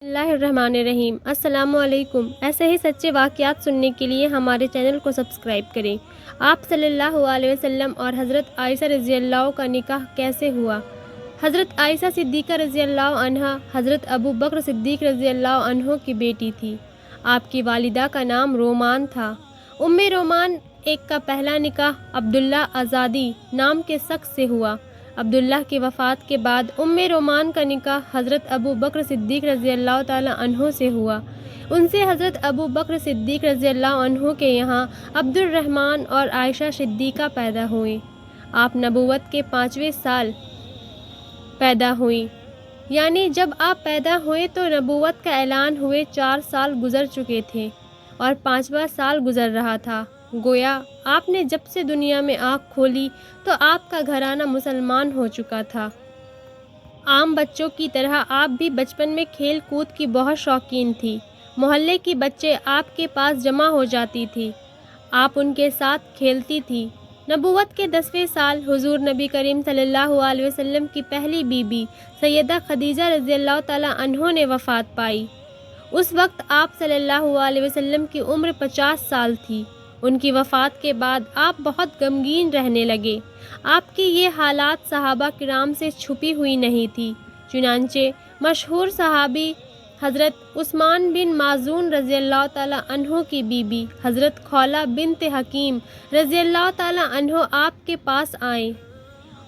بسم اللہ الرحمن الرحیم۔ السلام علیکم۔ ایسے ہی سچے واقعات سننے کے لیے ہمارے چینل کو سبسکرائب کریں۔ آپ صلی اللہ علیہ وسلم اور حضرت عائشہ رضی اللہ کا نکاح کیسے ہوا؟ حضرت عائشہ صدیقہ رضی اللہ عنہا حضرت ابو بکر صدیق رضی اللہ عنہ کی بیٹی تھی۔ آپ کی والدہ کا نام رومان تھا۔ رومان ایک کا پہلا نکاح عبداللہ ازادی نام کے شخص سے ہوا۔ عبداللہ کی وفات کے بعد رومان کا نکاح حضرت ابو بکر صدیق رضی اللہ تعالی عنہ سے ہوا۔ ان سے حضرت ابو بکر صدیق رضی اللہ عنہ کے یہاں عبد الرحمن اور عائشہ صدیقہ پیدا ہوئے۔ آپ نبوت کے 5ویں سال پیدا ہوئیں، یعنی جب آپ پیدا ہوئے تو نبوت کا اعلان ہوئے 4 سال گزر چکے تھے اور 5واں سال گزر رہا تھا۔ گویا آپ نے جب سے دنیا میں آنکھ کھولی تو آپ کا گھرانہ مسلمان ہو چکا تھا۔ عام بچوں کی طرح آپ بھی بچپن میں کھیل کود کی بہت شوقین تھی۔ محلے کی بچے آپ کے پاس جمع ہو جاتی تھی، آپ ان کے ساتھ کھیلتی تھی۔ نبوت کے 10ویں سال حضور نبی کریم صلی اللہ علیہ وسلم کی پہلی بیوی سیدہ خدیجہ رضی اللہ تعالی عنہ نے وفات پائی۔ اس وقت آپ صلی اللہ علیہ وسلم کی عمر 50 سال تھی۔ ان کی وفات کے بعد آپ بہت غمگین رہنے لگے۔ آپ کی یہ حالات صحابہ کرام سے چھپی ہوئی نہیں تھی، چنانچہ مشہور صحابی حضرت عثمان بن مازون رضی اللہ تعالی عنہ کی بیوی حضرت خولہ بنت حکیم رضی اللہ تعالی عنہ آپ کے پاس آئیں۔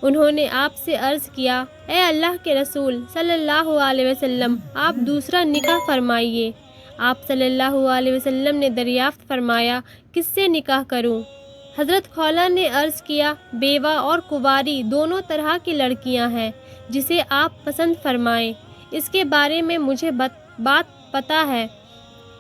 انہوں نے آپ سے عرض کیا، اے اللہ کے رسول صلی اللہ علیہ وسلم، آپ دوسرا نکاح فرمائیے۔ آپ صلی اللہ علیہ وسلم نے دریافت فرمایا، کس سے نکاح کروں؟ حضرت خولہ نے عرض کیا، بیوہ اور کنواری دونوں طرح کی لڑکیاں ہیں، جسے آپ پسند فرمائیں۔ اس کے بارے میں مجھے بات پتہ ہے۔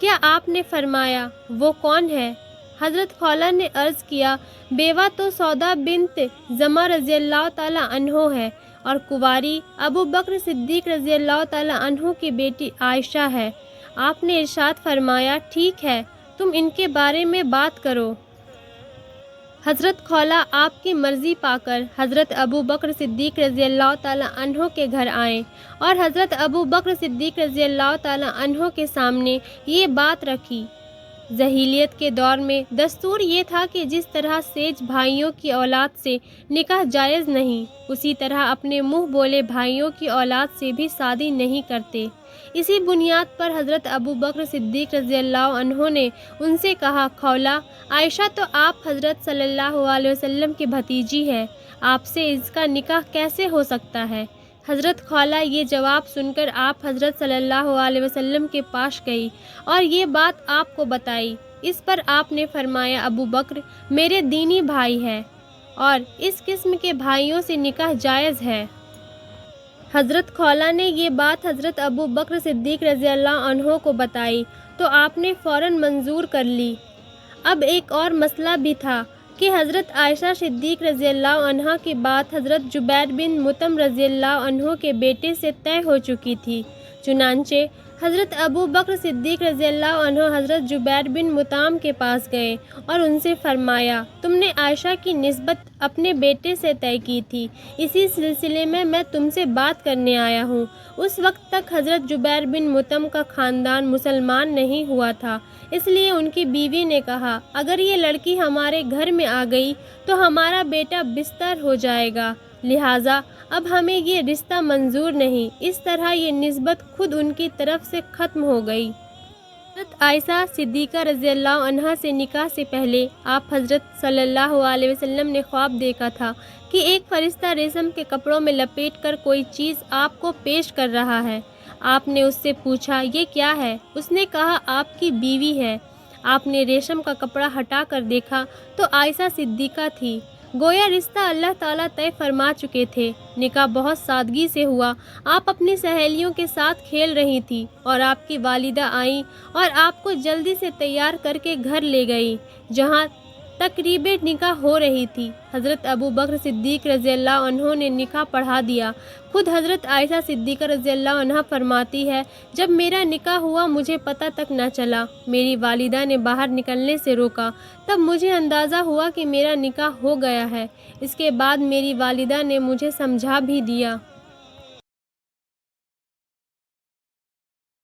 کیا آپ نے فرمایا، وہ کون ہے؟ حضرت خولہ نے عرض کیا، بیوہ تو سودا بنت زمع رضی اللہ تعالی عنہ ہے اور کنواری ابو بکر صدیق رضی اللہ تعالی عنہ کی بیٹی عائشہ ہے۔ آپ نے ارشاد فرمایا، ٹھیک ہے، تم ان کے بارے میں بات کرو۔ حضرت خولہ آپ کی مرضی پا کر حضرت ابو بکر صدیق رضی اللہ تعالی عنہ کے گھر آئیں اور حضرت ابو بکر صدیق رضی اللہ تعالی عنہ کے سامنے یہ بات رکھی۔ جاہلیت کے دور میں دستور یہ تھا کہ جس طرح سیج بھائیوں کی اولاد سے نکاح جائز نہیں، اسی طرح اپنے منہ بولے بھائیوں کی اولاد سے بھی شادی نہیں کرتے۔ اسی بنیاد پر حضرت ابو بکر صدیق رضی اللہ عنہ نے ان سے کہا، خولہ، عائشہ تو آپ حضرت صلی اللہ علیہ وسلم کی بھتیجی ہے، آپ سے اس کا نکاح کیسے ہو سکتا ہے؟ حضرت خولہ یہ جواب سن کر آپ حضرت صلی اللہ علیہ وسلم کے پاس گئی اور یہ بات آپ کو بتائی۔ اس پر آپ نے فرمایا، ابو بکر میرے دینی بھائی ہے اور اس قسم کے بھائیوں سے نکاح جائز ہے۔ حضرت خولہ نے یہ بات حضرت ابو بکر صدیق رضی اللہ عنہ کو بتائی تو آپ نے فوراً منظور کر لی۔ اب ایک اور مسئلہ بھی تھا کہ حضرت عائشہ صدیق رضی اللہ عنہا کی بات حضرت جبیر بن مطعم رضی اللہ عنہ کے بیٹے سے طے ہو چکی تھی، چنانچہ حضرت ابو بکر صدیق رضی اللہ عنہ حضرت جبیر بن مطعم کے پاس گئے اور ان سے فرمایا، تم نے عائشہ کی نسبت اپنے بیٹے سے طے کی تھی، اسی سلسلے میں تم سے بات کرنے آیا ہوں۔ اس وقت تک حضرت جبیر بن مطعم کا خاندان مسلمان نہیں ہوا تھا، اس لیے ان کی بیوی نے کہا، اگر یہ لڑکی ہمارے گھر میں آ گئی تو ہمارا بیٹا بستر ہو جائے گا، لہٰذا اب ہمیں یہ رشتہ منظور نہیں۔ اس طرح یہ نسبت خود ان کی طرف سے ختم ہو گئی۔ حضرت عائشہ صدیقہ رضی اللہ عنہا سے نکاح سے پہلے آپ حضرت صلی اللہ علیہ وسلم نے خواب دیکھا تھا کہ ایک فرشتہ ریشم کے کپڑوں میں لپیٹ کر کوئی چیز آپ کو پیش کر رہا ہے۔ آپ نے اس سے پوچھا، یہ کیا ہے؟ اس نے کہا، آپ کی بیوی ہے۔ آپ نے ریشم کا کپڑا ہٹا کر دیکھا تو عائشہ صدیقہ تھی۔ گویا رشتہ اللہ تعالیٰ طے فرما چکے تھے۔ نکاح بہت سادگی سے ہوا۔ آپ اپنی سہیلیوں کے ساتھ کھیل رہی تھی اور آپ کی والدہ آئیں اور آپ کو جلدی سے تیار کر کے گھر لے گئیں جہاں تقریب نکاح ہو رہی تھی۔ حضرت ابو بکر صدیق رضی اللہ عنہ نے نکاح پڑھا دیا۔ خود حضرت عائشہ صدیقہ رضی اللہ عنہ فرماتی ہے، جب میرا نکاح ہوا مجھے پتہ تک نہ چلا، میری والدہ نے باہر نکلنے سے روکا، تب مجھے اندازہ ہوا کہ میرا نکاح ہو گیا ہے۔ اس کے بعد میری والدہ نے مجھے سمجھا بھی دیا۔